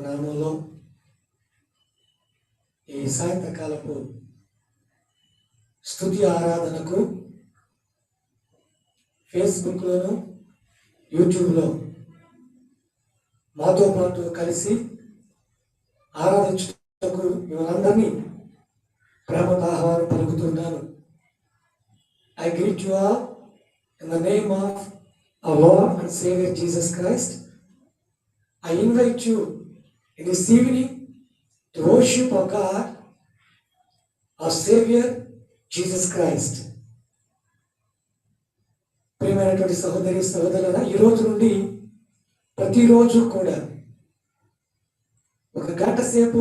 నామంలో ఈ సాయంత్రకాలపు స్తుతి ఆరాధనకు ఫేస్బుక్లోను యూట్యూబ్లో మాతో పాటు కలిసి ఆరాధించుటకు మిమ్మల్ని ప్రేమతో ఆహ్వానం పలుకుతున్నాను. I greet you all in the name of our Lord and Savior Jesus Christ. I invite you in this evening to worship our God, our Savior Jesus Christ. ప్రియమైనటువంటి సహోదరి సహోదరులారా, ఈ రోజు నుండి ప్రతిరోజు కూడా ఒక గంట సేపు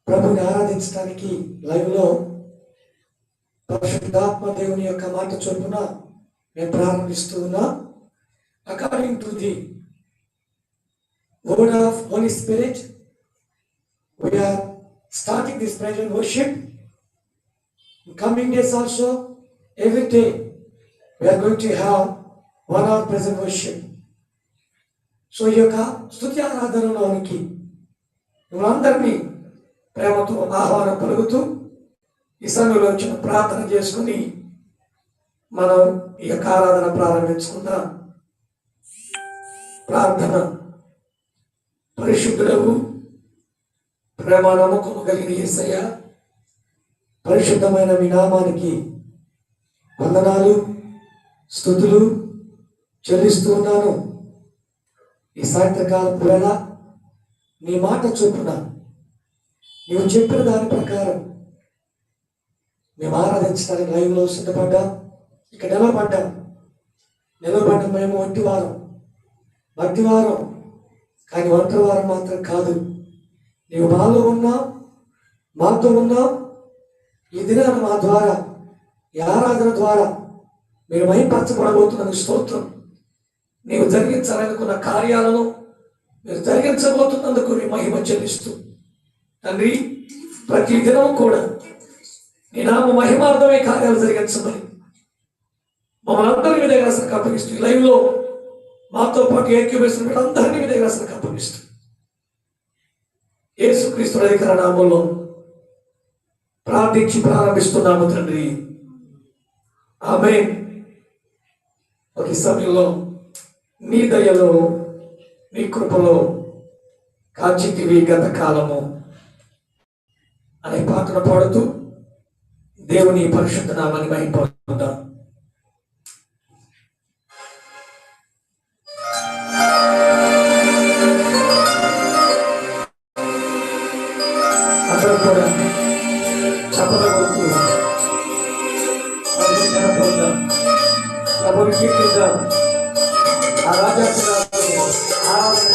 ప్రభుని ఆరాధించడానికి లైవ్లో పరిశుద్ధాత్మ దేవుని యొక్క మాట చొప్పున మేము ప్రారంభిస్తూ ఉన్నాం. According to the word of Holy Spirit, we are starting this praise and worship. In coming days also, every day we are going to have 1 hour praise and worship. So ఈ యొక్క స్తుతి ఆరాధనలోనికి మనందరినీ ప్రేమతో ఆహ్వానం పలుకుతూ ఈ సమయంలో వచ్చిన ప్రార్థన చేసుకుని మనం ఈ యొక్క ఆరాధన ప్రారంభించుకుందాం. ప్రార్థన. పరిశుద్ధుడవు, ప్రేమ నమ్మకము కలిగిన యేసయ్య, పరిశుద్ధమైన మీ నామానికి వందనాలు స్తుతులు చెల్లిస్తూ ఉన్నాను. ఈ సాయంత్రకాలం వేళ నీ మాట చొప్పున నీవు చెప్పిన దాని ప్రకారం మేము ఆరాధించడానికి లైవ్లో సిద్ధపడ్డాం. ఇక్కడ నిలబడ్డం మేము మట్టివారం కానీ ఒంటరి వారం మాత్రం కాదు. నీవు మాలో ఉన్నావు, మాతో ఉన్నావు. ఈ దినాన్ని మా ద్వారా, ఈ ఆరాధన ద్వారా మీరు మహిమపరచబడబోతున్న స్తోత్రం. నీవు జరిగించాలనుకున్న కార్యాలను మీరు జరిగించబోతున్నందుకు నీ మహిమ చెల్లిస్తూ తండ్రి, ప్రతి దినం కూడా నీ నామ మహిమార్థమే కార్యాలు జరిగించమని మమ్మల్ని అందరినీ మీ దగ్గర అసలు అప్పగిస్తూ లైవ్లో మాతో పాటు ఏకీభవిస్తున్న వీళ్ళందరినీ మీ దగ్గర అసలు అప్పగిస్తూ యేసుక్రీస్తు అధికార నామంలో ప్రార్థించి ప్రారంభిస్తున్నాము తండ్రి, ఆమేన్. ఒక సమయంలో నీ దయలో నీ కృపలో కాచితివి గత కాలము అనే పాటను పాడుతూ దేవుని పరిశుద్ధ నామాన్ని మహిమపరుద్దాం. అందరూ కూడా చప్పట్లు కొడుతూ ప్రభుని కీర్తిద్దాం. ఆ రాజాకి ఆరాధన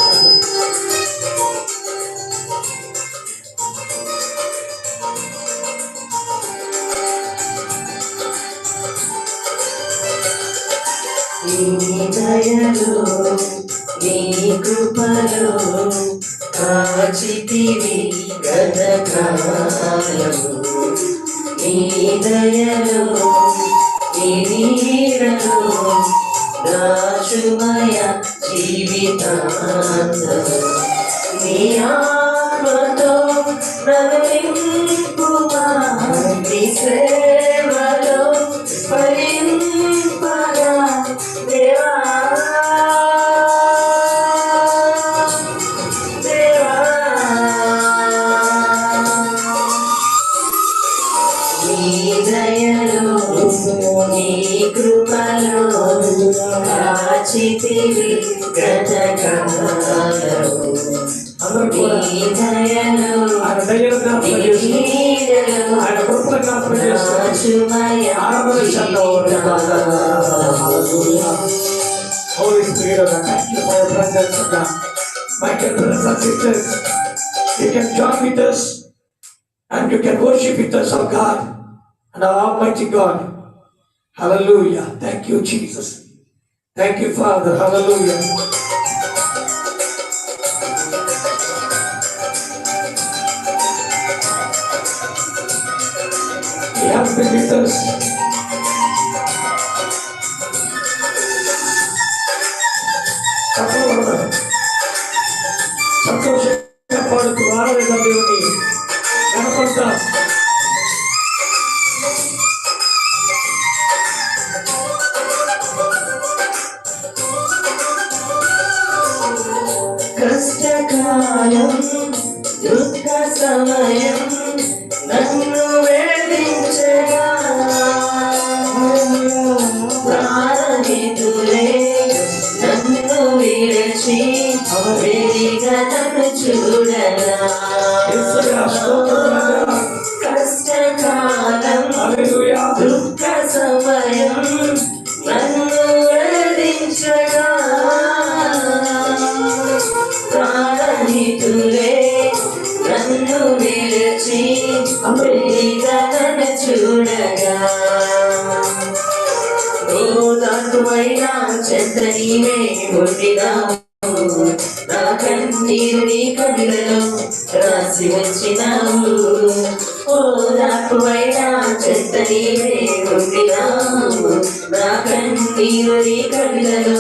దయలో నీ కృపలో కాచితివి గత కాలము, నీ దయలో నీ నీడలో దాచుమయ జీవితాంతము, నీ ఆత్మతో నన్నింపుమా, నీ సేవలో ఫలింపగా దేవా దేవా, నీ దయలో నీ కృపలో కాచితివి గత కాలము, నీ దయలో నీ నీడలో దాచుమయ Holy Spirit of God, thank you for your presence, O God. My dear brothers and sisters, you can join with us and you can worship with us, O God, and our Almighty God. Hallelujah. Thank you, Jesus. Thank you, Father. Hallelujah. He has been with us. చక్కగా సంతోషంగా పాడుతూ ఆరాధిద్దాం దేవుని కనపడతాం. కష్టకాలం దుఃఖ సమయం నన్ను వేధించగా ప్రాణమితులే నన్ను విడిచి వేదిగా నన్ను చూడగా కష్టకాలం దుఃఖ సమయం నన్ను వేధించగా ప్రాణమితులే నన్ను విడిచి వేదిగా నన్ను చూడగా ఓదార్పువైనా చెంత నీవే ఉండినావు నా కన్నీరు నీ కళ్ళలో రాసి వచ్చినావు ఓదార్పువైనా చెంత నీవే ఉండినావు నా కన్నీరు నీ కళ్ళలో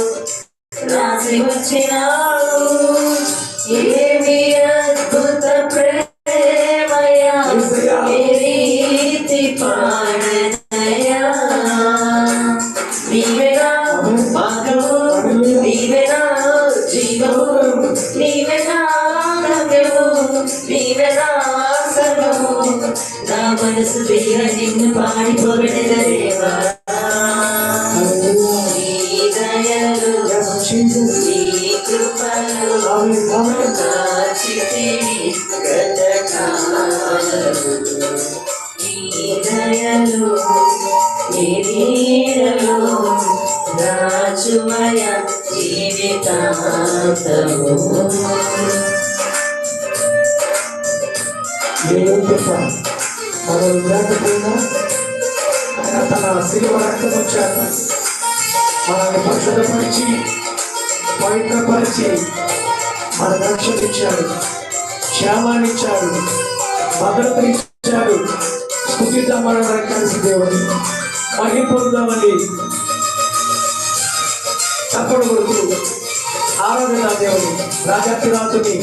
రాసి వచ్చినావు ఏమి అద్భుత ప్రేమయా ఏ రీతి పాడనయా నీవేనా మార్గము నీవేనా జీవము నీవేనా గమ్యము నీవేనా సర్వము నా మనసు తీర నిన్ను పాడి పొగడెద దేవా నీ దయలు నీ కృపలు కాచితివి గతకాలము నీ దయలు నీ నీడలు రాజుమయ జీవితాంతము మనం లేకపోయినా ఆయన తన శిలువ రక్తము చేత మనల్ని పరిశుద్ధపరిచి పవిత్రపరిచి మన రక్షణ ఇచ్చాడు, క్షేమాన్ని ఇచ్చాడు, భద్రత ఇచ్చాడు. స్థుతిద్దాం మనం కలిసి దేవుని మహిమ పొందుదామని తప్పడు కొడుకు ఆరాధన దేవుని రాజాతిరాజుని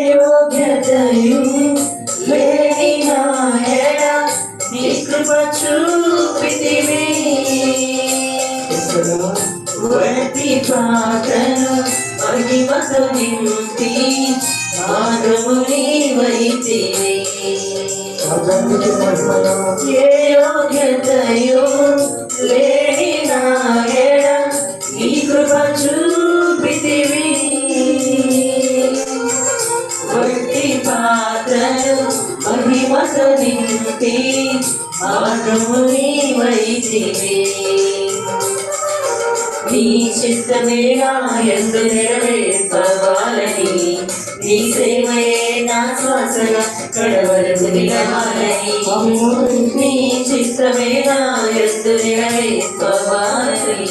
యోగ్యతయు లేని నాయన నీ కృప చూపితివి వట్టి పాటను మహిమతో నింపి మార్గము నీవైతివి ఏ యోగ్యతయు లేని నాయన నీ కృప చూపితివి వట్టి పాత్రను మహిమతో నింపి మార్గము నీవైతివి నీ చిత్తమే నా యందు నెరవేర్పవాలని నీ సేవయే నా శ్వాసగా కడవరకు నిలవాలని నీ చిత్తమే నా యందు నెరవేర్పవాలని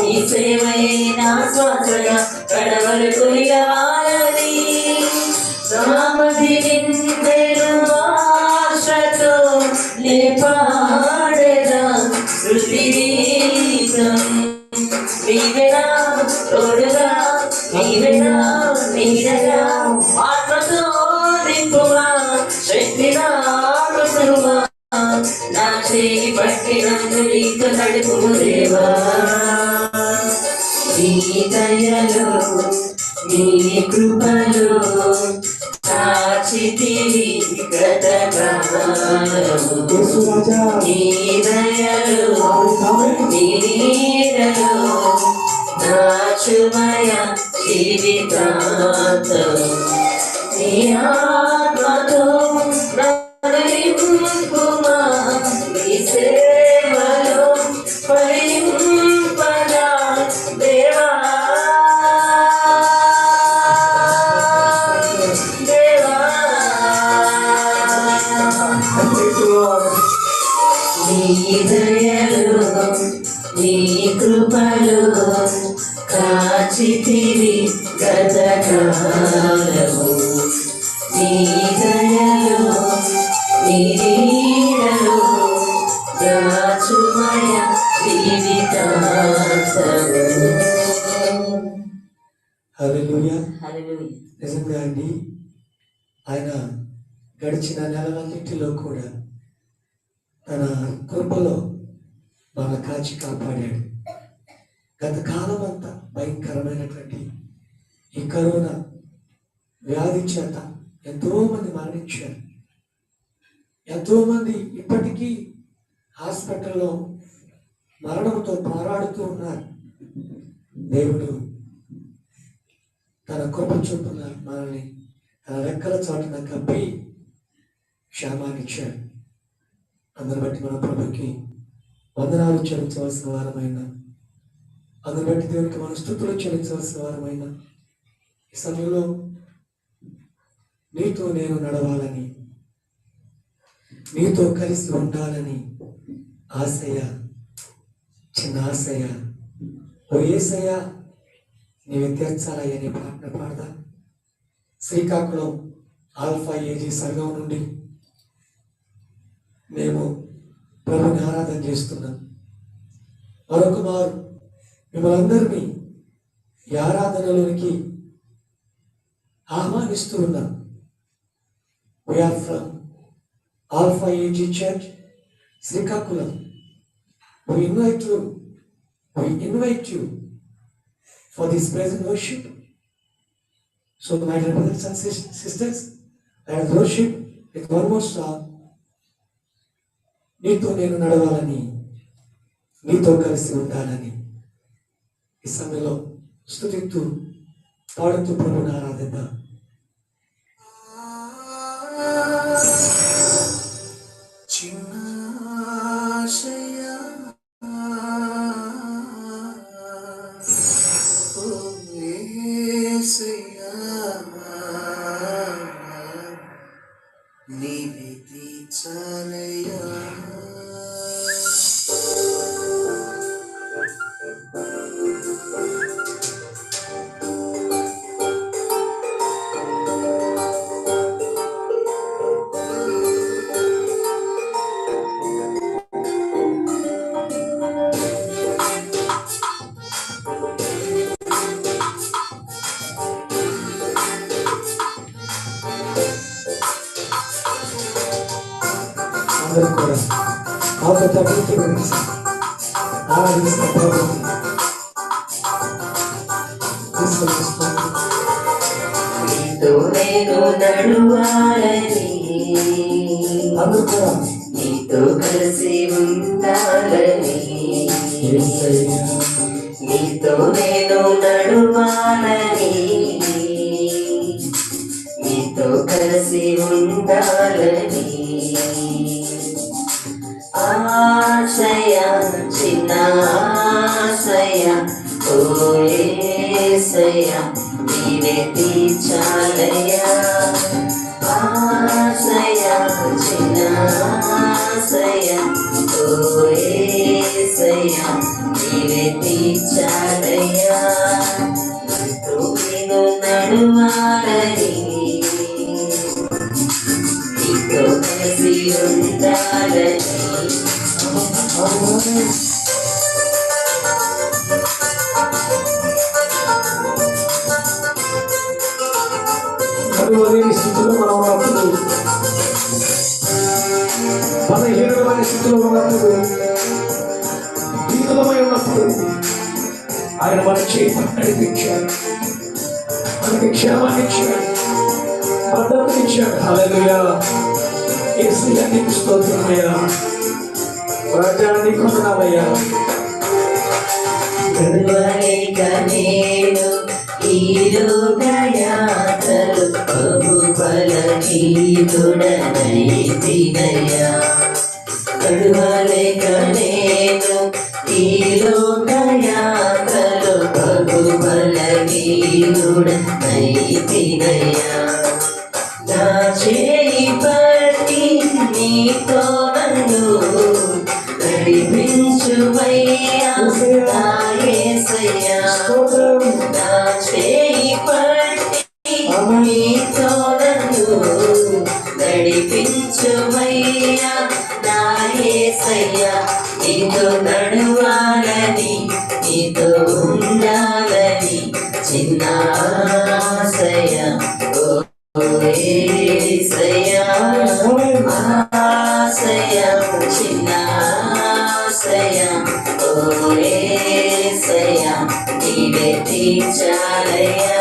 నీ సేవయే నా శ్వాసగా కడవరకు నిలవాలని నామది నిందెను ఆశతో నే పాడెదా శృతి గీతం నీవేనా తోడుగా నీవేనా నీడగా ఆత్మతో నింపుమా శక్తి నాకు సుమా నా చేయి పట్టి నన్ను నీకు నడుపుము దేవా నీ దయలో నీ కృపలో కాచితివి గతకాలము నీ దయలో నీ నీడలో నాచుమయ జీవితాంతము నీ ఆత్మతో నన్ను నింపుమా నీ సేవలో ఫలింపగా దేవా నీ దయలు నీ కృపలు కాచితివి గతకాలము నీ దయలు నీ నీడలు రాచుమయ జీవితాంతము హల్లెలూయా. నిజంగా అండి, ఆయన గడిచిన నెలలన్నింటిలో కూడా తన కృపలో మన కాచి కాపాడాడు. గత కాలం అంతా భయంకరమైనటువంటి ఈ కరోనా వ్యాధి చేత ఎంతోమంది మరణించారు. ఎంతోమంది ఇప్పటికీ హాస్పిటల్లో మరణంతో పోరాడుతూ ఉన్నారు. దేవుడు తన కృప చొప్పున మనల్ని తన రెక్కల చాటున కప్పి క్షేమాన్నిచ్చాడు. అందరి బట్టి మన ప్రభుకి వందనాలు చెల్లించవలసిన వారమైన, అందరి బట్టి దేవునికి మన స్తుతులు చెల్లించవలసిన వారమైన ఈ సమయంలో నీతో నేను నడవాలని, నీతో కలిసి ఉండాలని ఆశయ, చిన్న ఆశయ, ఓ యేసయ్య నీవే తీర్చాలయ్యని పాటన పాడదా. శ్రీకాకుళం ఆల్ఫా ఏజీ సంఘం నుండి మేము ప్రభుని ఆరాధన చేస్తున్నాం. మరొక మారు మిమ్మల్ని అందరినీ ఈ ఆరాధనలోనికి ఆహ్వానిస్తూ ఉన్నాం. We are from Alpha AG church, Srikakulam. We invite you for this present worship. So my dear brothers and sisters, let us worship with one more song. నీతో నేను నడవాలని, నీతో కలిసి ఉండాలని ఈ సమయంలో స్తుతిస్తూ పాడుతూ ప్రభుని ఆరాధిద్దాం. అందరూ కూడా ఆపద గురించి ఆరాధిస్తున్న ప్రభువుని నీతో నేను నడవాలని, అందరూ కూడా నీతో కలిసి ఉండాలని, నీతో నేను నడవాలని, నీతో కలిసి ఉండాలని ఆశయ, చిన్న ఆశయ, ఓ యేసయ్య నీవే తీర్చాలయ్యా. ఆశయ, చిన్న ఆశయ, ఓ యేసయ్య నీవే తీర్చాలయ్యా. నీతో నేను నడవాలని, నీతో కలిసి ఉండాలని కరువలేని స్థితిలో మనం ఉన్నప్పుడు, బలహీనమైన స్థితిలో ఉన్నప్పుడు, దీనులమై ఉన్నప్పుడు ఆయన మన చేతి నడిపించాడు, మనకి క్షేమాన్ని ఇచ్చాడు, భద్రతని ఇచ్చాడు. హల్లెలూయా. యేసయ్యా నీకు స్తోత్రమయ్యా, రాజా నీకు వందనాలయ్యా. కరువలేక నేను ఈ లోకయాత్రలు బహు బలహీనుడనైతినయ్యా. కరువలేక నేను ఈ లోకయాత్రలు బహు బలహీనుడనైతినయ్యా. నా చేయి పట్టి నీతో నన్ను నడిపించువయ్యా నా యేసయ్యా. నా చేయి పట్టి నీతో నన్ను నడిపించువయ్యా నా యేసయ్యా. నీతో నడవాలని, నీతో ఉండాలని చిన్న ఆశ నీవే తీర్చాలయ్యా.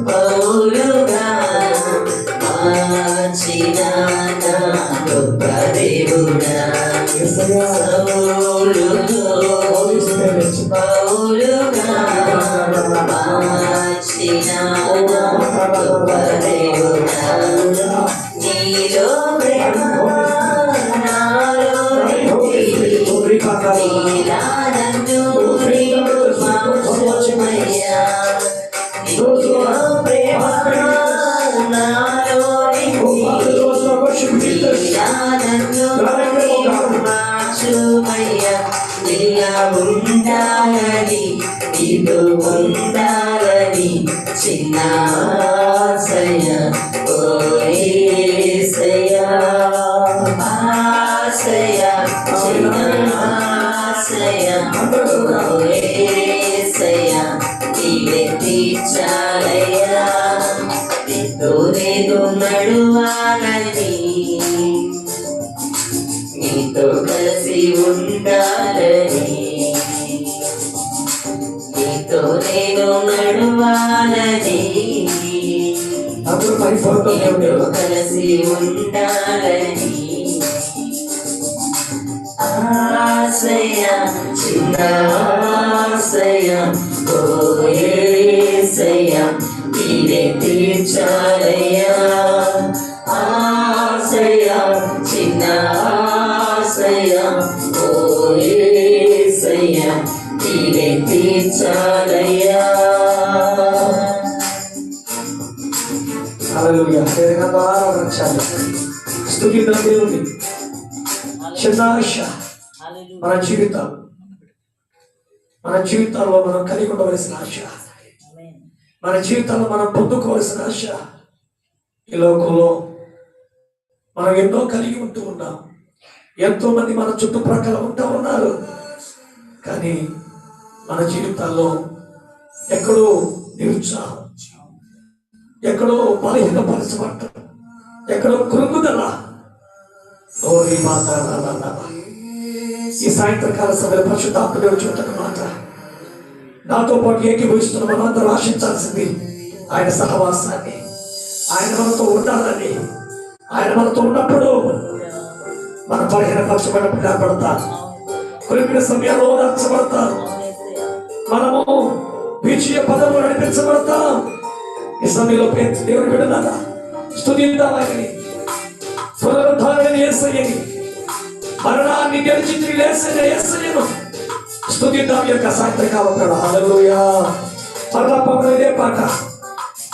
పౌలుగా మార్చిన నా గొప్ప దేవుడా, పౌలుగా మార్చిన నా గొప్ప దేవుడా, నీలో ప్రేమ నాలో నీలా నన్ను నీకు మార్చుమయ్యా. నీలో ప్రేమ నాలో నీలా నన్ను నీకు మార్చుమయ్యా. నీలా ఉండాలని నీతో ఉండాలని చిన్న ఆశయ ఓ యేసయ్యా, ఆశయ చిన్న ఆశయ ఓ యేసయ్యా, నీవే తీర్చాలయ్యా. నీతో నేను నడువాలని నీతో కలిసి ఉండాలని నీతో నేను నడువాలని నీతో కలిసి ఉండాలని ఆశయ చిన్న ఆశయ ఓ యేసయ్య, నీవే తీర్చాలయ్యా. ఆశయ చిన్న ఆశయ ఓ యేసయ్య, నీవే తీర్చాలయ్యా. హల్లెలూయా. స్తుతిద్దాం దేవుని. చిన్న ఆశ మన జీవితాల్లో మనం కలిగి ఉండవలసిన ఆశ, మన జీవితాల్లో మనం పొందుకోవలసిన ఆశ. ఈ లోకంలో మనం ఎన్నో కలిగి ఉంటూ ఉన్నాం. ఎంతో మంది మన చుట్టుప్రక్కల ఉంటూ ఉన్నారు. కానీ మన జీవితాల్లో ఎక్కడో నిరుత్సాహం, ఎక్కడో బలహీనపరచబడ్డం, ఎక్కడో కృంగుదల. ఈ సాయంత్రకాల సమయంలో పరిశుద్ధాత్మ దేవుడు చెబుతున్న మాట, నాతో పాటు ఏకీభవిస్తున్న మనందరూ ఆశించాల్సింది ఆయన సహవాసాన్ని. ఆయన మనతో ఉండాలని. ఆయన మనతో ఉన్నప్పుడు మన బలహీనపరచబడినప్పుడు ఏర్పడతాం, కొలిపిన సమయాల్లో ఓదార్చబడతాం, మనము విజయ పదవులు నడిపించబడతాం. ఈ సమయంలో దేవుని బిడ్డలారా స్తుతిద్దామని, పునరుద్ధారణ యేసయ్యని, మరణాన్ని గెలిచి తిరిగి లేచిన యేసయ్యను స్తుతిద్దాం. యొక్క సాయంత్రకాలం హల్లెలూయా. పరలోకంలో ఇదే పాట,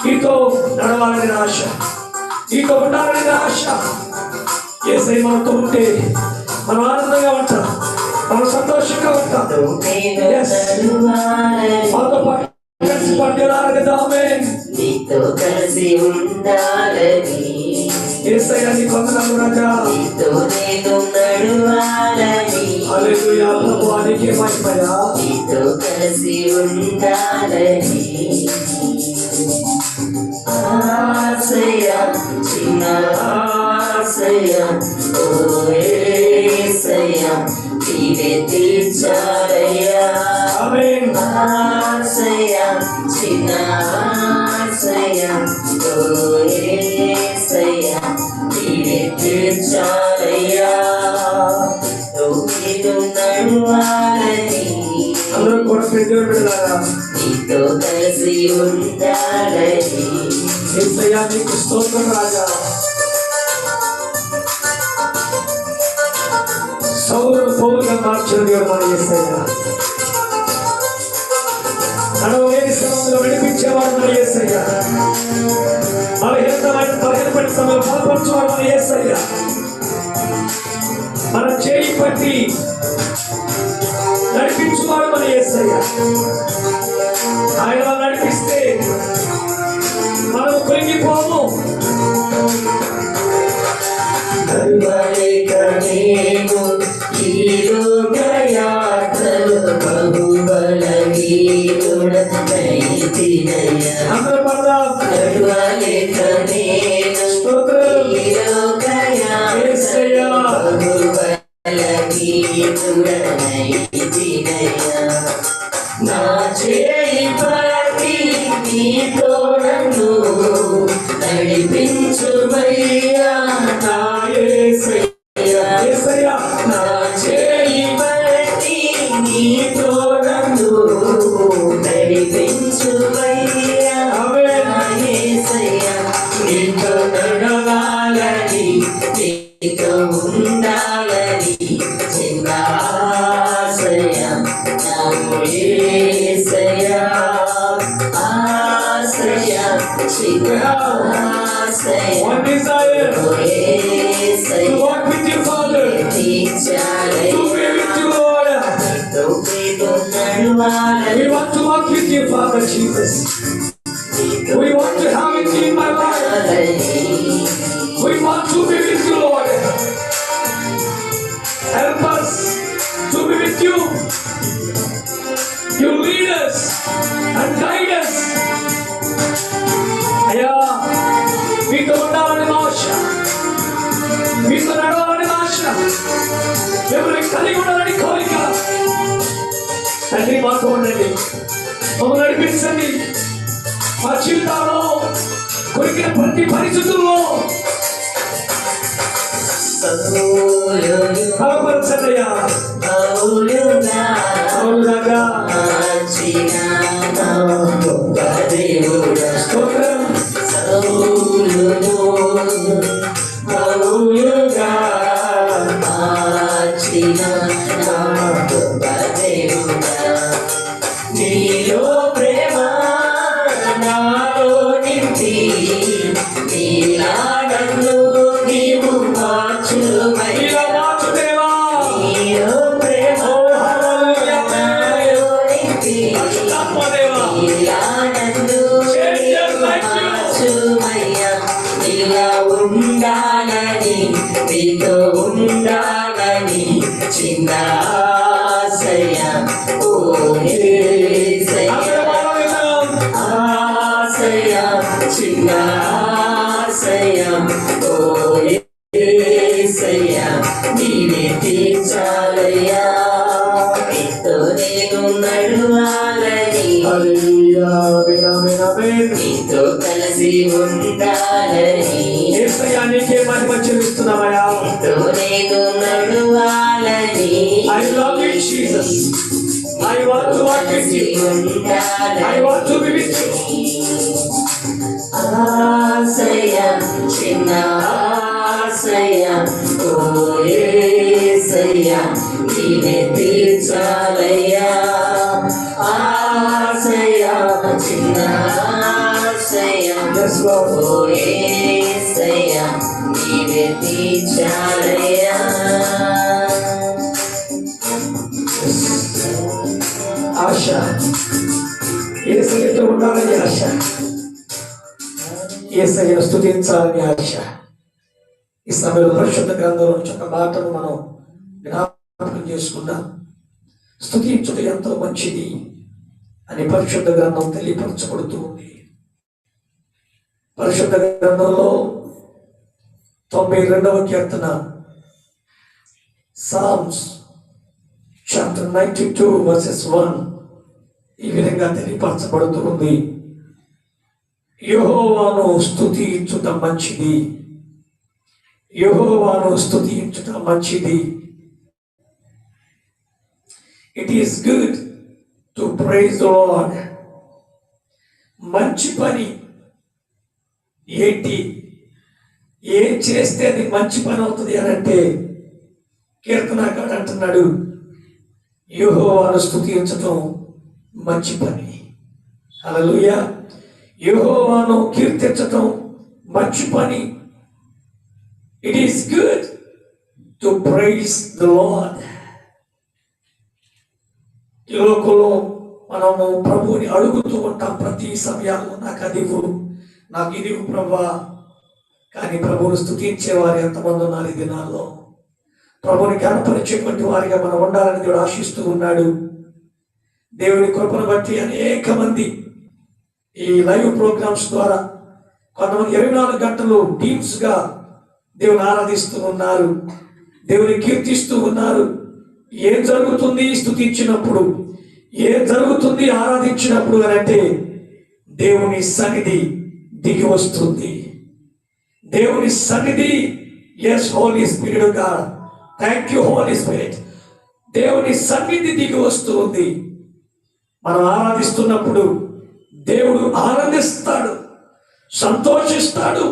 నీతో నడవాలని ఆశ, నీతో ఉండాలని ఆశ. యేసయ్య మనతో ఉంటే మనం ఆనందంగా ఉంటాం, మనం సంతోషంగా ఉంటాం. మనతో పాటు కలిసి పట్టేలాగదామే, నీతో కలిసి ఉండాలని యేసయ్య నీ వందనాలు రాజా. నీతో నేను నడవాలని హల్లెలూయా. ప్రభువా నీకే మహిమయా. నీతో కలిసి ఉండాలని ఆశయ చిన్న ఆశయ ఓ యేసయ్య, నీవే తీర్చాలయ్యా. ఆమేన్. ఆశయ చిన్న ఆశయ ఓ యేసయ్య, నీవే తీర్చాలయ్యా. నీతో నడవాలని అందరూ కూడా దేవుని బిడ్డలారా నీతో కలిసి ఉండాలని యేసయ్యా నీకు స్తోత్రం రాజా. సౌలును పౌలుగా మార్చిన దేవుడు మన యేసయ్య. నడవలేని స్థలంలో నడిపించేవాడు మన యేసయ్య. బలహీనపడిన సమయంలో బలపరచేవాడు మన యేసయ్య. మన చేయి పట్టి నడిపించువాడు మన యేసయ్య. ఆయన నడిపిస్తే మనం కృంగిపోము. నడవలేక నేను ఈ లోకయాత్రలో బహుబలహీనుడనైతినయ్యా. నడవలేక నేను ఈ లోకయాత్రలో బహుబలహీనుడనైతినయ్యా. నా చేయి పట్టి నీతో నన్ను నడిపించుమయ్యా. నా యేసయ్యా, నా చేయి పట్టి నీతో నన్ను నడిపించుమయ్యా. నా యేసయ్యా, నీతో నడవాలని నీతో ఉండాలని చిన్న ఆశయ నా యేసయ్యా. ఆశయ చిన్న ఆశయ One desire oh Yesayya. to walk with you, Father, to be with you, Lord. We want to walk with you, Father Jesus. We want to have it in my life. We want to be with you, Lord. Help us to be with you. You lead us and guide us. అయ్యా, మీతో ఉండాలని ఆశ, మీతో నడవాలని ఆశ, మిమ్మల్ని కలిగి ఉండాలని కోరిక. తండ్రి, మాతో ఉండండి, మమ్మల్ని నడిపించండి. మా జీవితాల్లో కొరికిన ప్రతి పరిస్థితుల్లో బలపరచండి అయ్యా. అవునుగా స్తోత్రం. నీలో ప్రేమ నాలో నింపి నీలాగన్ను నీవు మార్చుమయ్యా. ఇలా మార్చు దేవా. నీలో ప్రేమ నాలో నింపి తప్ప దేవా. నీలాగన్ను నీవు మార్చుమయ్యా. నీలా ఉండాలని నీతో ఉండాలని చిన్న ఆశయ ఓ యేసయ్యా. ఆశయ చిన్న ఆశయ ఓ యేసయ్యా. నీవే తీర్చాలయ్యా. నీతో నేను నడవాలని హల్లెలూయా. ఆమేన్, ఆమేన్, ఆమేన్. నీతో కలిసి ఉండాలని యేసయ్యా, నీకే మహిమ చెల్లిస్తున్నామయ్యా. నీతో నేను నడవాలని I love you, Jesus. I want to walk with you. I want to be with you. ఆశయ చిన్న ఆశయ ఓ యేసయ్య. నీవే తీర్చాలయ్యా. ఆశయ చిన్న ఆశయ Yes, Lord. ఓ యేసయ్య. నీవే తీర్చాలయ్యా. ఆశ, యేసయ్యతో ఉండాలని ఆశ, యేసయ్యను స్తుతించాలని ఆశ. ఈ సమయంలో పరిశుద్ధ గ్రంథంలో నుంచి ఒక మాటను మనం జ్ఞాపకం చేసుకుందాం. స్తుతించుట ఎంతో మంచిది అని పరిశుద్ధ గ్రంథం తెలియపరచబడుతూ ఉంది. పరిశుద్ధ గ్రంథంలో 92వ కీర్తన, Psalms chapter 92 verses 1 ఈ విధంగా తెలియపరచబడుతూ ఉంది. యెహోవాను స్తుతించుట మంచిది, యెహోవాను స్తుతించుట మంచిది. It is good to praise the Lord. మంచి పని ఏంటి? ఏం చేస్తే అది మంచి పని అవుతుంది అని అంటే కీర్తనాకారుడు అంటున్నాడు, యెహోవాను స్తుతించటం మంచి పని. హల్లెలూయా. యెహోవాను కీర్తించటం మంచి పని. It is good to praise the Lord. ఈ లోకంలో మనము ప్రభువుని అడుగుతూ ఉంటాం ప్రతి సమయాల్లో, నాకు అది ఇవ్వు, నాకు ఇది ఇవ్వు ప్రభువా. కానీ ప్రభువును స్తుతించే వారు ఎంతమంది ఉన్నారు ఈ దినాల్లో? ప్రభువుని కనపరిచేటువంటి వారిగా మనం ఉండాలని దేవుడు ఆశిస్తూ ఉన్నాడు. దేవుని కృపను బట్టి అనేక మంది ఈ లైవ్ ప్రోగ్రామ్స్ ద్వారా కొంతమంది 24 గంటలు టీమ్స్ గా దేవుని ఆరాధిస్తూ ఉన్నారు, దేవుని కీర్తిస్తూ ఉన్నారు. ఏం జరుగుతుంది స్తుతించినప్పుడు, ఏం జరుగుతుంది ఆరాధించినప్పుడు అని అంటే దేవుని సన్నిధి దిగి వస్తుంది. దేవుని సన్నిధి, yes Holy Spirit God, thank you Holy Spirit. దేవుని సన్నిధి దిగి వస్తుంది. మనం ఆరాధిస్తున్నప్పుడు దేవుడు ఆనందిస్తాడు, సంతోషిస్తాడు,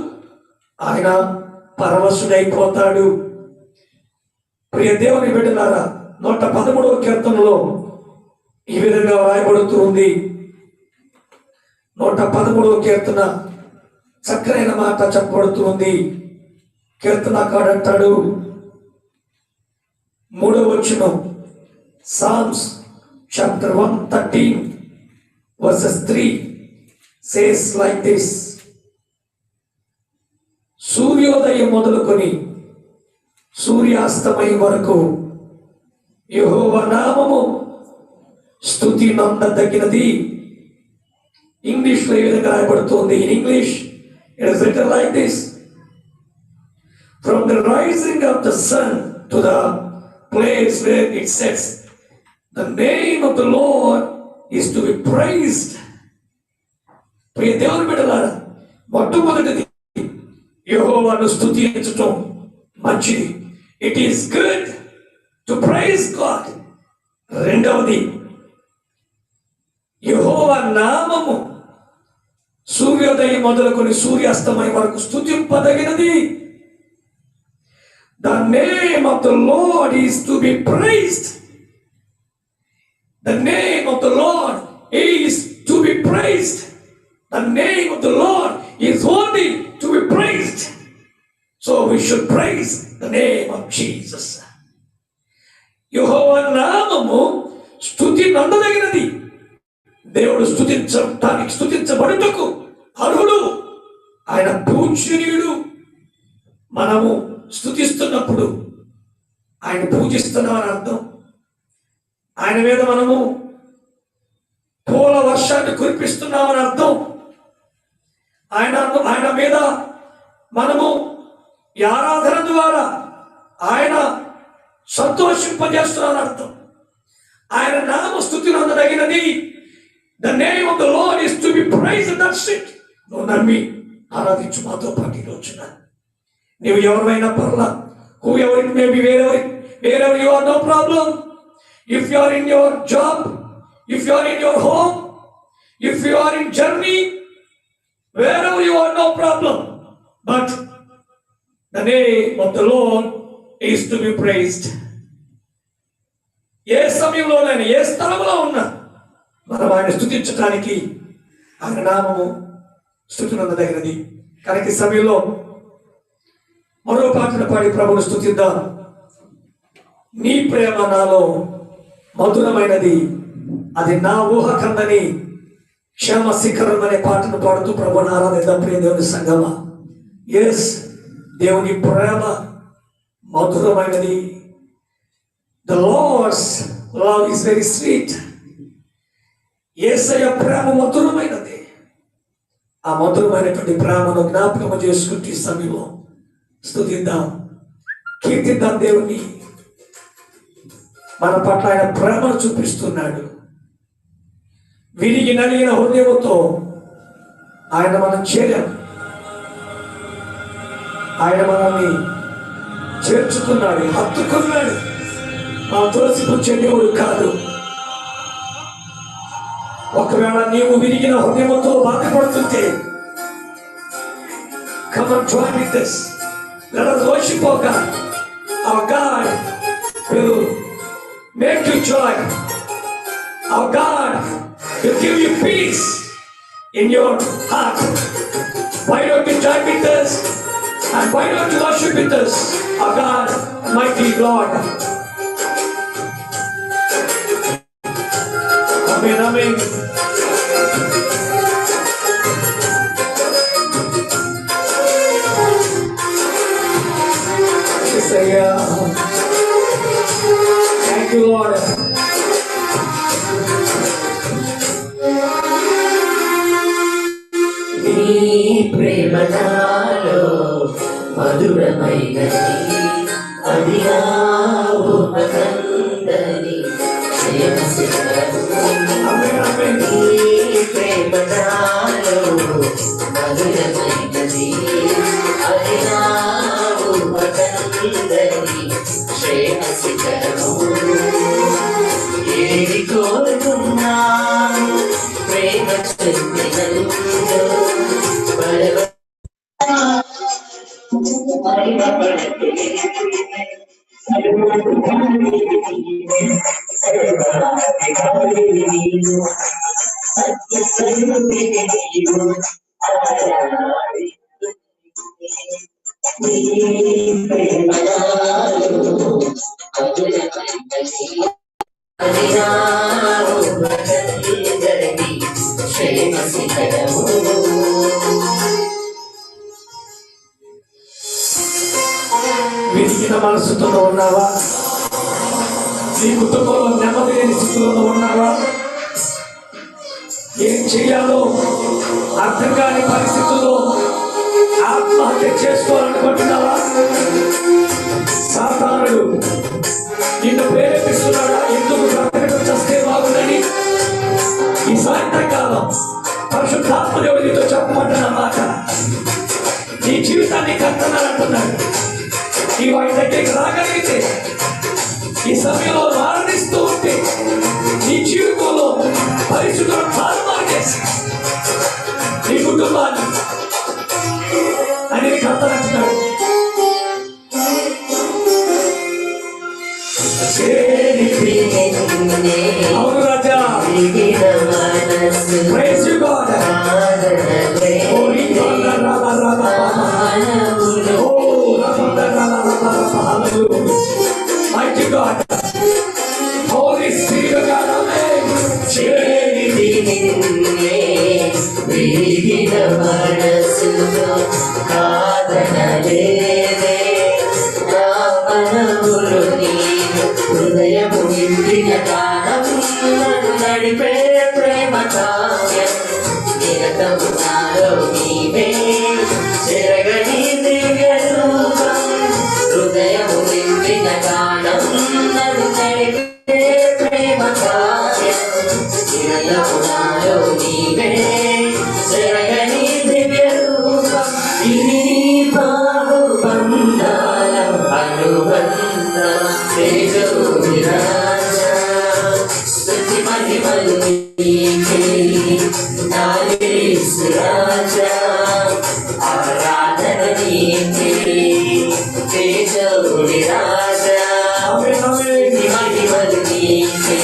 ఆయన పరవశుడైపోతాడు. ప్రియ దేవుని బిడ్డలారా, 113వ కీర్తనలో ఈ విధంగా వ్రాయబడుతూ ఉంది. 113వ కీర్తన చక్కరైన మాట చెప్పబడుతూ ఉంది. కీర్తనకాడు అంటాడు, 3వ వచనం, Psalms chapter 113 verses 3 says like this: సూర్యోదయం మొదలుకొని సూర్యాస్తమయం వరకు యెహోవా నామము స్తుతి నందదగినది. ఇంగ్లీష్లో ఈ విధంగా రాయబడుతుంది. In English it is written like this: from the rising of the sun to the place where it sets, the name of the Lord is to be praised. ప్రియ దేవుని బిడ్డలారా, మొట్టమొదటిది యెహోవాను స్తుతించటం మంచిది. It is good to praise God. రెండవది, యెహోవా నామము సూర్యోదయం మొదలుకొని సూర్యాస్తమయం వరకు స్తుతింపదగినది. The name of the Lord is to be praised. The name of the Lord is to be praised. The name of the Lord is worthy to be praised. So we should praise the name of Jesus. యెహోవా నామము స్తుతి నందదగినది. దేవుడు స్తుతించటానికి, స్తుతించబడుటకు అర్హుడు, ఆయన పూజనీయుడు. మనము స్తుతిస్తున్నప్పుడు ఆయన పూజిస్తున్నామని అర్థం. ఆయన మీద మనము పూల వర్షాన్ని కురిపిస్తున్నామని అర్థం. ఆయన మీద మనము ఈ ఆరాధన ద్వారా ఆయన సంతోషింపజేస్తున్నామని అర్థం. ఆయన నామ స్తుతి నందదగినది. The name of the Lord is to be praised. That's it. నువ్వు నమ్మి ఆరాధించు మాతో పాటు ఈ రోజున. నీవు ఎవరైనా పర్లా, whoever it may be, wherever you are, no problem. If you are in your job, if you are in your home, if you are in journey, wherever you are, no problem. But the name of the Lord is to be praised. ఏ సమయంలోనైనా, ఏ స్థలంలో ఉన్నా మనం ఆయన స్తుతించడానికి ఆయన నామము స్తుతి నందదగినది. కనుక ఈ సమయంలో మరో పాటను పాడి ప్రభువును స్తుతిద్దాం. నీ ప్రేమ నాలో మధురమైనది, అది నా ఊహ కందని క్షేమ శిఖరం అనే పాటను పాడుతూ ప్రభువుని ఆరాధిద్దాం. ప్రియ దేవుని సంగమా, ఎస్, దేవుని ప్రేమ మధురమైనది. The Lord's love is very sweet. యేసయ్య ప్రేమ మధురమైనది. ఆ మధురమైనటువంటి ప్రేమను జ్ఞాపకం చేసుకుంటూ ఈ సమయంలో స్తుతిద్దాం, కీర్తిద్దాం దేవుని. మన పట్ల ఆయన ప్రేమను చూపిస్తున్నాడు. విరిగి నలిగిన హృదయంతో ఆయన మనం చేరాం. ఆయన మనల్ని చేర్చుకున్నాడు, హత్తుకున్నాడు. మా తులసిపుచ్చే దేవుడు కాదు. ఒకవేళ నీవు విరిగిన హృదయంతో బాధపడుతుంటే, come and join with us. Let us worship our God. Our God will make you joy. Our God will give you peace. in your heart. Why don't you join with us? And why don't you worship with us, our God, mighty Lord? Amen, amen. Thank you, Lord. నీ ప్రేమ నాలో మధురమైనది, అది నా ఊహకందని ప్రేమ శిఖరము. నీ ప్రేమ నాలో మధురమైనది, అది నా ఊహకందని ప్రేమ శిఖరము. ఏది కోరుకున్నాను ప్రేమ చెందినందు విరిగిన మనసుతో ఉన్నావా? నీ కుటుంబంలో నెమ్మది లేని స్థితిలో ఉన్నావా? ఏం చేయాలో అర్థం కాని పరిస్థితుల్లో ఆత్మహత్య చేసుకోవాలనుకుంటున్నావా? సాతానుడు నిన్ను ప్రేరేపిస్తున్నాడా? ఎందుకు బ్రతకడం చేస్తే బాగుందని ఈ సాయంత్రకాలం పరిశుద్ధాత్మ దేవుడు నీతో చెప్పమంటున్న మాట, నీ జీవితాన్ని కర్తనాలంటున్నాడు. ఈ వాటి దగ్గరికి రాగలిగితే, ఈ సమయంలో ఆనందిస్తూ ఉంటే నీ జీవితంలో పరిశుద్ధులను తారుమారు చేసి నీ కుటుంబాన్ని అని కర్తనంటున్నాడు. అవును రాజా, praise you God. Mighty God, Holy Spirit of God, amen. విరిగిన మనసుతో కాదనలేదే, నా మనములు నీవు హృదయము నిండిన కాలం, నన్ను నడిపే ప్రేమ కావ్యం నిరతము నాలో నీవే, చెరగని దివ్య రూపం హృదయము నిండిన కాలం, నన్ను నడిపే ప్రేమ కావ్యం నిరతము నాలో నీవే, చెరగని దివ్య రూపం. ఇది బాహు బంధాల అనుబంధం, తేజోని రాజా స్తుతి మహిమలు నీకే, నా యేసు రాజా ఆరాధన నీకే, తేజోని రాజా స్తుతి మహిమలు నీకే,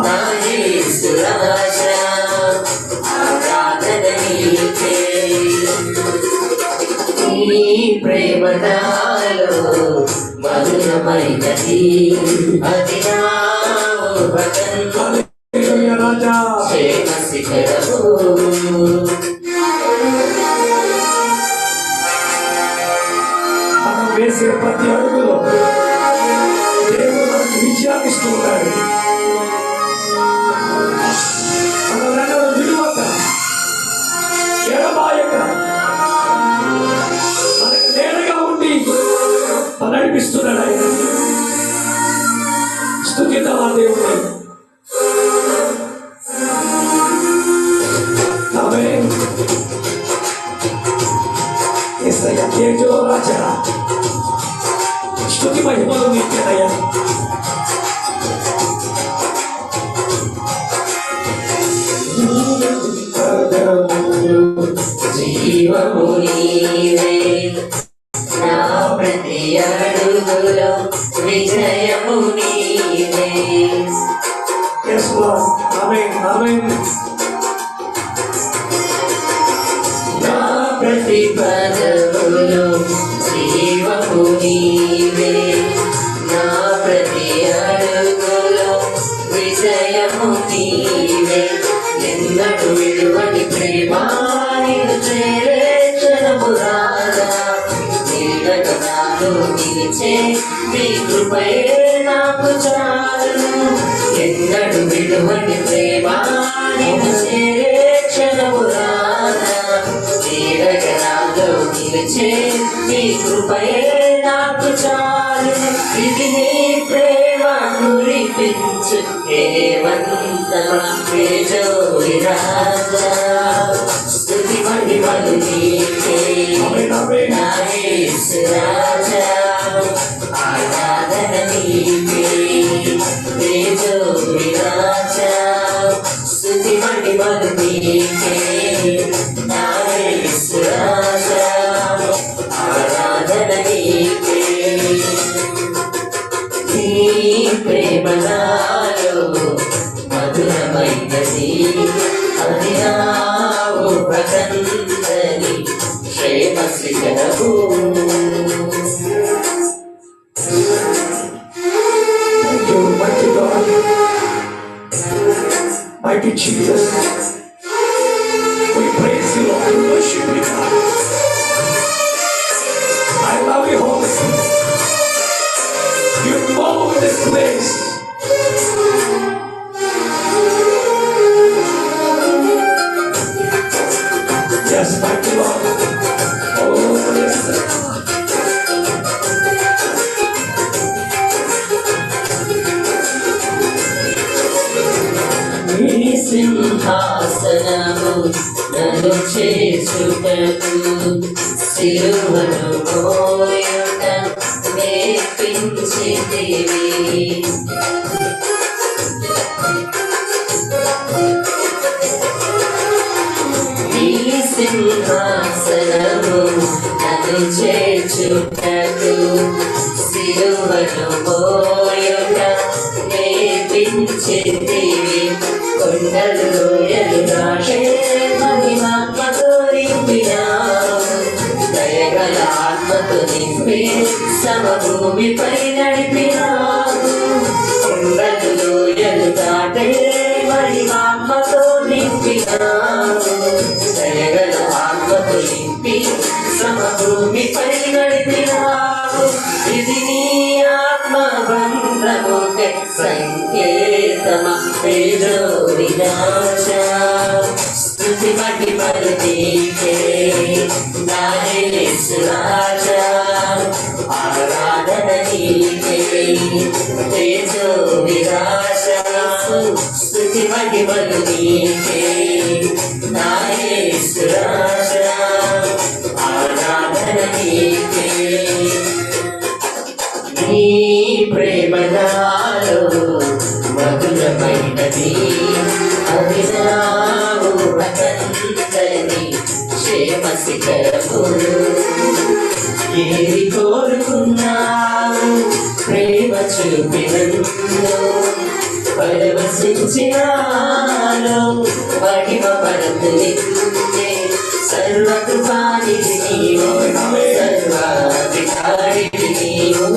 నా యేసు రాజా ఆరాధన నీకే. నీ ప్రేమ నాలో మధురమైనది, అది నా ఊహకందని ప్రేమ శిఖరము. మనం వేసే ప్రతి అడుగులో దేవుడు మనకు విజయాన్ని ఇస్తూ ఉన్నాడు. మనం రెండవ విలువక ఎడబాయక మనకు నేరుగా ఉండి మనం నడిపిస్తున్నాడు ఆయన. స్తుతిద్దామా దేవుడు. ఆమేన్. యేసయ్య తేజో రాజా స్తుతి మహిమలు నీకేనయ్యా. జీవము నీవే, నా ప్రతి అడుగులో విజయము నీవే. Yes, Lord. Amen. Amen. కుడి పదములో జీవము నీవే నా ప్రతి అడుగులో విజయము నీవే ఎన్నడు విడువని ప్రేమ నిన్ను చేరే క్షణము రాగా నీడగ నాలో నిలిచే నీ కృపయే నాకు చాలును ఎన్నడు విడువని ప్రేమ నిన్ను చేరే క్షణము రాగా నీడగ నాలో నిలిచే నీ కృపయే నాకు చాలును ఇది నీ ప్రేమ కురిపించు ఏవంతమా తేజోరి రాజా స్తుతి మహిమలు నీకే నా యేసు రాజా ఆరాధన నీకే తేజోరి రాజా స్తుతి మహిమలు నీకే నా యేసు రాజా ఆరాధన నీకే నీ ప్రేమ నాలో మధురమైనది అది నా ఉపకందని క్షేమ శిఖరము Thank you, mighty God, mighty Jesus. We praise you, Lord. We worship you, God. I love you, Holy Spirit. You move this place. Yes, mighty Lord. Oh, yes. నీ సింహాసనము నన్ను చేసుటకు సిలువను మోయుట నేర్పించితివి నీ సింహాసనము నన్ను చేర్చుటకు సిలువను మోయుట నేర్పించితివి కొండలు ఎలుగాషే మహిమాత్మతో నింపినావు దయగల ఆత్మతో నింపి సమభూమిపై నడిపినావు కొండలు ఎలుగాటే మహిమాత్మతో నింపినావు దయగల ఆత్మతో నింపి సమభూమిపై నడిపినావు ఇది నీ ఆత్మ బంధముకే సంకేతమా తేజోరి రాజా స్తుతి మహిమలు నీకే నా యేసు రాజా ఆరాధన నీకే తేజోరి రాజా స్తుతి మహిమలు నీకే నా యేసు రాజా ఆరాధన నీకే నీ ప్రేమ నాలో మధురమైనది అది నా ఉపకందని క్షేమ శిఖరములు ఏది కోరుకున్నావు ప్రేమ చూపినందు పరవశించినాలో మహిమ పరతు నిన్నే సర్వకృపానిధి నీవు సర్వాధికారివి నీవు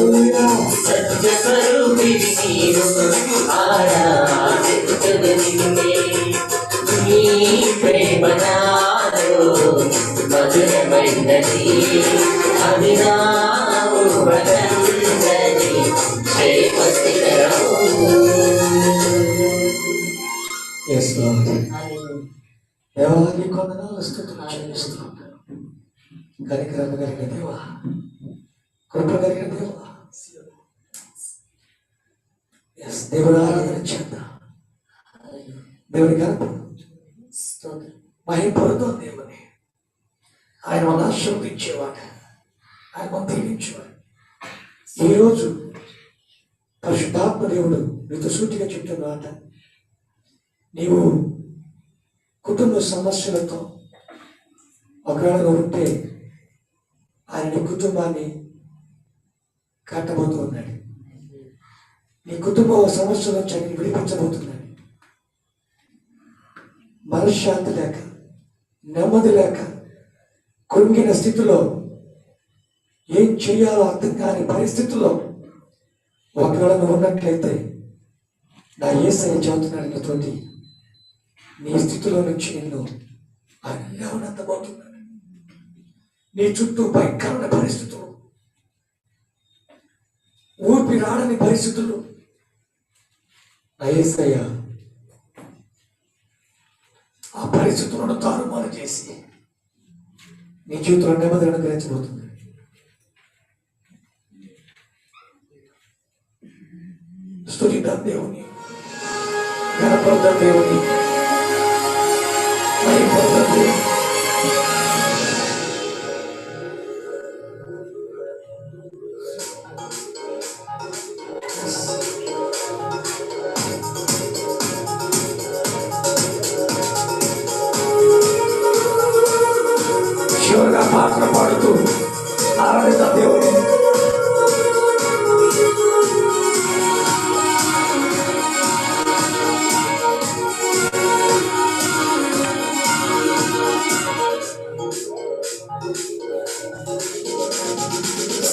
సత్య స్వరూపివి నీవు ఆరాధితుడు నిన్నే నీ ప్రేమ నాలో మధురమైనది అది నా ఉపకందని క్షేమ శిఖరము Yes, Lord. దేవానికి కొందనాలు స్తుతులు చెల్లిస్తున్నాను. కనికరము కలిగిన దేవా, కృప కలిగిన దేవా, ఎస్ దేవుడు ఆరాధన చేద్దాం. దేవుని గర్భం మహిపడుతుంది దేవుని. ఆయన మన ఆశీర్వదించేవాడు, ఆయన మన దీవించేవాడు. ఈరోజు పరిశుద్ధాత్మ దేవుడు మీతో సూటిగా చెప్తున్నమాట, నీవు కుటుంబ సమస్యలతో ఒకవేళ ఉంటే ఆయన నీ కుటుంబాన్ని కట్టబోతూ ఉన్నాడు. నీ కుటుంబ సమస్యల నుంచి ఆయన విడిపించబోతున్నాడు. మనశ్శాంతి లేక, నెమ్మది లేక కృంగిన స్థితిలో, ఏం చేయాలో అర్థం కాని పరిస్థితుల్లో ఒకవేళ నువ్వు ఉన్నట్లయితే నా యేసయ్య చెబుతున్నాడు నీతోటి, నీ స్థితిలో నుంచి నిన్ను ఆయన లేవనెత్తబోతున్నాడు. నీ చుట్టూ భయంకరమైన పరిస్థితులు, ఊపిరాడని పరిస్థితులు, నా యేసయ్య ఆ పరిస్థితులను తారుమారు చేసి నీ జీవితంలో నెమ్మదిని అనుగ్రహించబోతుంది. స్తుతిద్దాం దేవుని, గణపడదాం దేవుని, మహిమపడదాం దేవుని. చివరిగా పాటలు పాడుతూ ఆరాధిద్దాం దేవుని.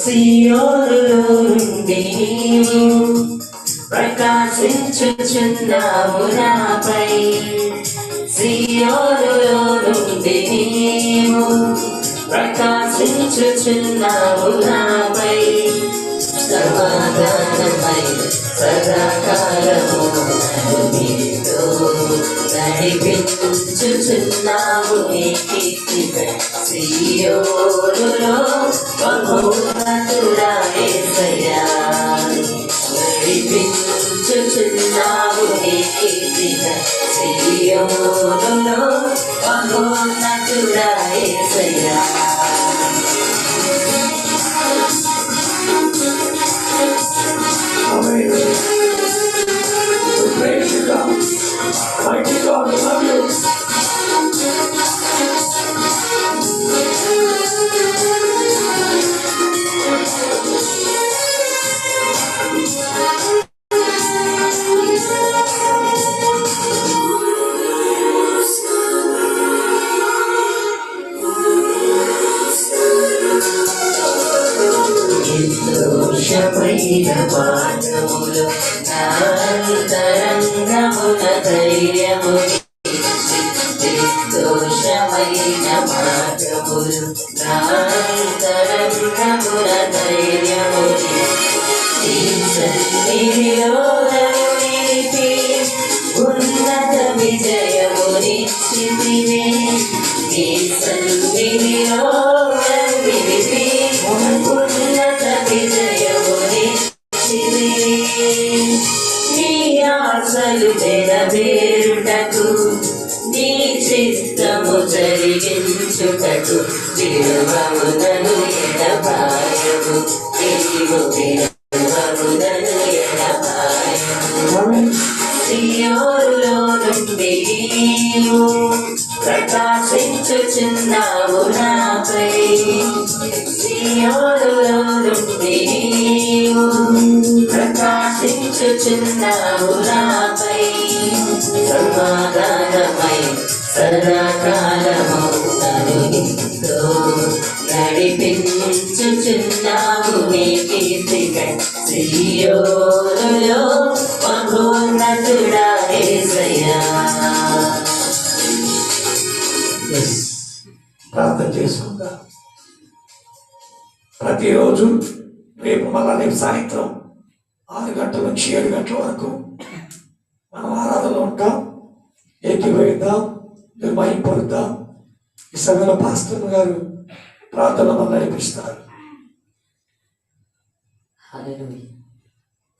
సియోనులో నుండి నీవు ప్రకాశించుచున్నావు నాపై. సియోనులో నుండి నీవు ప్రకాశించుచున్నావు నాపై. సమాధానమై సదాకాలము నన్ను నీతో నడిపించుచున్నావు నీ కీర్తిపై. సియోనులో మహోన్నతుడా యేసయ్యా, నడిపించుచున్నావు నీ కీర్తిపై. సియోనులో మహోన్నతుడా యేసయ్యా. Amen. Praise God. Mighty God, we love you. నిర్దోషమైన మార్గములు నా అంతరంగమున ధైర్యముని. నిర్దోషమైన మార్గములు నా అంతరంగమున ధైర్యముని. నీ సన్నిధిలో నన్ను నిలిపి ఉన్నత విజయమునిచ్చితివి. నీ సన్నిధిలో నన్ను నిలిపి ఉన్నత విజయమునిచ్చితివి. నీ ఆశలు నెరవేరుటకు, నీ చిత్తము జరిగించుటకు విడువము నన్ను ఎడబాయము. నీవు విడువము నన్ను ఎడబాయము. సియోనులో నుండి నీవు ప్రకాశించుచున్నావు నాపై. సియోనులో నుండి నీవు ప్రకాశించుచున్నావు నాపై. సమాధానమై సదాకాలము నన్ను నీతో నడిపించుచున్నావు నీ కీర్తికై. సియోనులో మహోన్నతుడా యేసయ్యా. ప్రార్థన చేసుకుందాం. ప్రతిరోజు రేపు రేపు సాయంత్రం 6 గంటల నుంచి 7 గంటల వరకు మనం ఆరాధనలో ఉంటాం. ఏకీభవిద్దాం, మహిమపరుద్దాం. ఈ సమయంలో పాస్టర్ గారు ప్రార్థన వల్ల నడిపిస్తారు. హల్లెలూయా.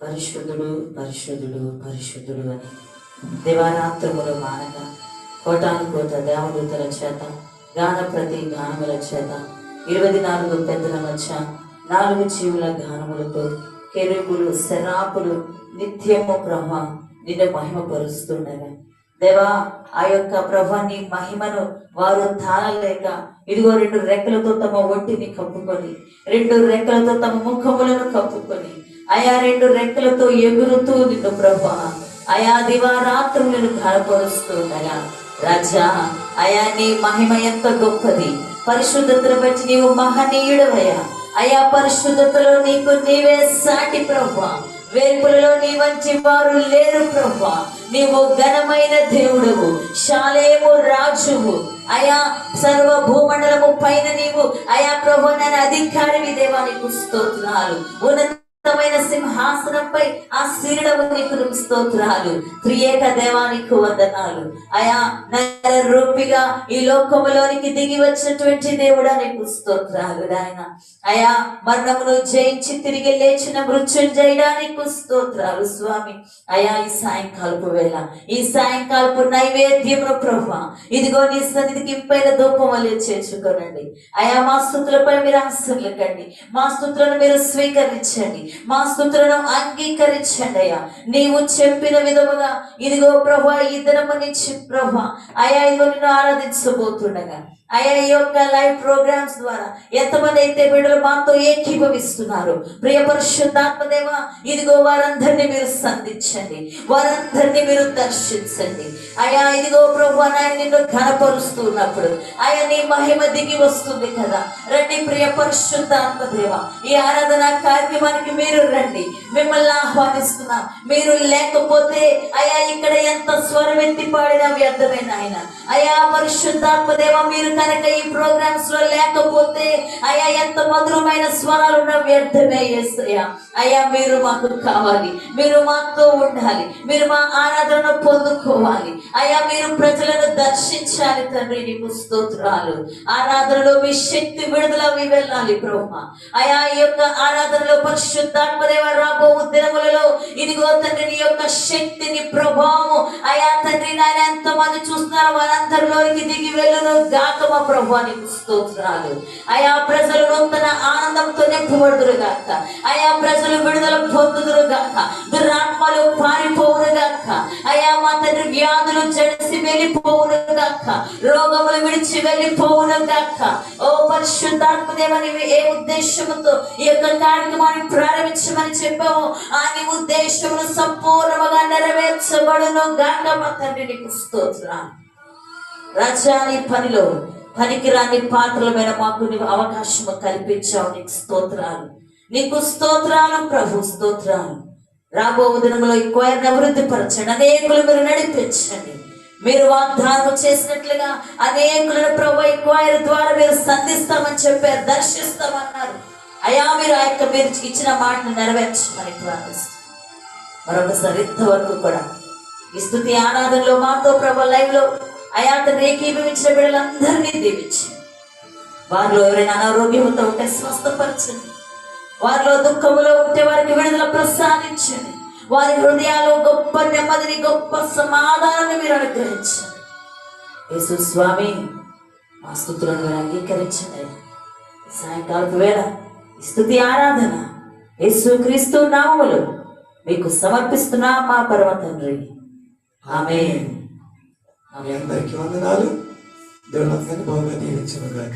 పరిశుద్ధుడు పరిశుద్ధుడు పరిశుద్ధుడు అని దివారాత్రములు మానగా కోటాను కోట దేవదూతల చేత గాన ప్రతి గానముల చేత 24 పెద్దల మధ్య 4 జీవుల గానములతో కెరూబులు శరాపులు నిత్యము ప్రభా నిన్ను మహిమపరుస్తుండగా, దేవా ఆ యొక్క ప్రభా నీ మహిమను వారు తాళలేక ఇదిగో 2 రెక్కలతో తమ ఒంటిని కప్పుకొని, 2 రెక్కలతో తమ ముఖములను కప్పుకొని, ఆయా 2 రెక్కలతో ఎగురుతూ నిన్ను ప్రభా ఆయా దివారాత్రులను ఘనపరుస్తుండగా, రాజా ఆయా నీ మహిమ ఎంత గొప్పది, పరిశుద్ధతను బట్టి నీవు మహనీయుడవయ్యా. అయా పరిశుద్ధతలో నీకు నీవే సాటి ప్రభువా. వేల్పులలో నీ వంటి వారు లేరు ప్రభువా. నీవు ఘనమైన దేవుడవు, శాలేము రాజువు అయా. సర్వ భూమండలము పైన నీవు అయా ప్రభు నన్ను అధికారివి దేవా, నీకు స్తోత్రాలు. ఉన్నతమైన సింహాసనంపై ఆ శిరుడవు నీకు స్తోత్రాలు. త్రియేక దేవానికి వందనాలు అయా. నర రూపిగా ఈ లోకములోనికి దిగి వచ్చినటువంటి దేవుడా నీకు స్తోత్రాలు నాయన. అయా మరణమును జయించి తిరిగి లేచిన మృత్యుంజయడానికి స్తోత్రాలు స్వామి. అయా ఈ సాయంకాలపు వేళ, ఈ సాయంకాలపు నైవేద్యమును ప్రభువా ఇదిగో నీ సన్నిధికి ఇంపైన ధూపం వలె చేర్చుకోనండి అయా. మా స్తుతులపై మీరు ఆశీర్వదించండి, మా స్తుతులను మీరు స్వీకరించండి, మా స్తుతులను అంగీకరించండి అయ్యా. నీవు చెప్పిన విధముగా ఇదిగో ప్రభువా ఈ దినము నుంచి ప్రభువా అయా ఇదిగో నిన్ను ఆరాధించబోతుండగా అయా ఈ యొక్క లైవ్ ప్రోగ్రామ్స్ ద్వారా ఎంతమంది అయితే బిడ్డలు మాతో ఏకీభవిస్తున్నారు ప్రియ పరిశుద్ధాత్మ దేవా ఇదిగో వారందరినీ మీరు సంధించండి, వారందరినీ మీరు దర్శించండి అయా. ఇదిగో ప్రభువా నాయన నిన్ను ఘనపరుస్తున్నప్పుడు అయా నీ మహిమ దిగి వస్తుంది కదా. రండి ప్రియ పరిశుద్ధాత్మ దేవా, ఈ ఆరాధన కార్యక్రమానికి మీరు రండి, మిమ్మల్ని ఆహ్వానిస్తున్నాం. మీరు లేకపోతే అయా ఇక్కడ ఎంత స్వరం ఎత్తి పాడినా వ్యర్థమైన ఆయన అయా. పరిశుద్ధాత్మ దేవా మీరు కనుక ఈ ప్రోగ్రామ్స్ లో లేకపోతే అయా ఎంత మధురమైన స్వరాలు ఉన్న వ్యర్థమే యేసయ్యా. అయా మీరు మాకు కావాలి, మీరు మాతో ఉండాలి, మీరు మా ఆరాధన పొందుకోవాలి అయా. మీరు ప్రజలను దర్శించాలి తండ్రి, నీకు స్తోత్రాలు. ఆరాధనలో మీ శక్తి విడుదల వెళ్ళాలి బ్రహ్మ అయా. ఈ యొక్క ఆరాధనలో పరిశుద్ధాత్మదేవ రాబో దినములలో ఇదిగో తండ్రి నీ యొక్క శక్తిని ప్రభావం అయా తండ్రి నాయన ఎంతమంది చూస్తున్నారు వారందరిలోకి దిగి వెళ్ళును గాక మా ప్రభువా నీకు స్తోత్రాలు అయా. ప్రజలు నూతన ఆనందంతో నింపబడుదురు గాక అయా. ప్రజలు విడుదల పొందుదురు గాక, దురాత్మలు పారిపోవును గాక అయా. మా తండ్రి వ్యాధులు జడిసి వెళ్ళిపోవును గాక, రోగములు విడిచి వెళ్ళిపోవును గాక. ఓ పరిశుద్ధాత్మ దేవా నీవు ఏ ఉద్దేశముతో ఈ యొక్క కార్యక్రమాన్ని ప్రారంభించమని చెప్పావు ఆ నీ ఉద్దేశమును సంపూర్ణంగా నెరవేర్చబడును గాక మా తండ్రి నీకు స్తోత్రాలు. రాజాని పనిలో పనికిరాని పాత్రలమైన మాకు నీవు అవకాశము కల్పించావు, నీకు స్తోత్రాలు, నీకు స్తోత్రాలు ప్రభు స్తోత్రాలు. రాబో దినములో ఈ కోయర్ని అభివృద్ధి పరచండి, అనేకులు మీరు నడిపించండి. మీరు వాగ్దానం చేసినట్లుగా అనేకులను ప్రభు ఈ కోయర్ ద్వారా మీరు సంధిస్తామని చెప్పారు, దర్శిస్తామన్నారు అయా. మీరు ఆ యొక్క మీరు ఇచ్చిన మాటను నెరవేర్చమని ప్రార్థిస్తాం. మరొకసారి ఇంతవరకు కూడా ఈ స్తుతి ఆరాధనలో మాతో ప్రభు లైవ్ లో అయా ఏకీభవించిన బిడ్డలందరినీ దీవించండి. వారిలో ఎవరైనా అనారోగ్యంతో ఉంటే స్వస్థపరచండి, వారిలో దుఃఖములో ఉంటే వారికి విడుదల ప్రసాదించండి, వారి హృదయాలు గొప్ప నెమ్మదిని గొప్ప సమాధానాన్ని మీరు అనుగ్రహించండి. యేసు స్వామి మా స్తుతులను మీరు అంగీకరించండి. సాయంకాలపు వేళ ఈ స్తుతి ఆరాధన యేసు క్రీస్తు నామములో మీకు సమర్పిస్తున్నా మా పరమ తండ్రి, ఆమేన్. మీ అందరికీ వందనాలు. దేవుడు అందరినీ బాగా దీవించును గాక.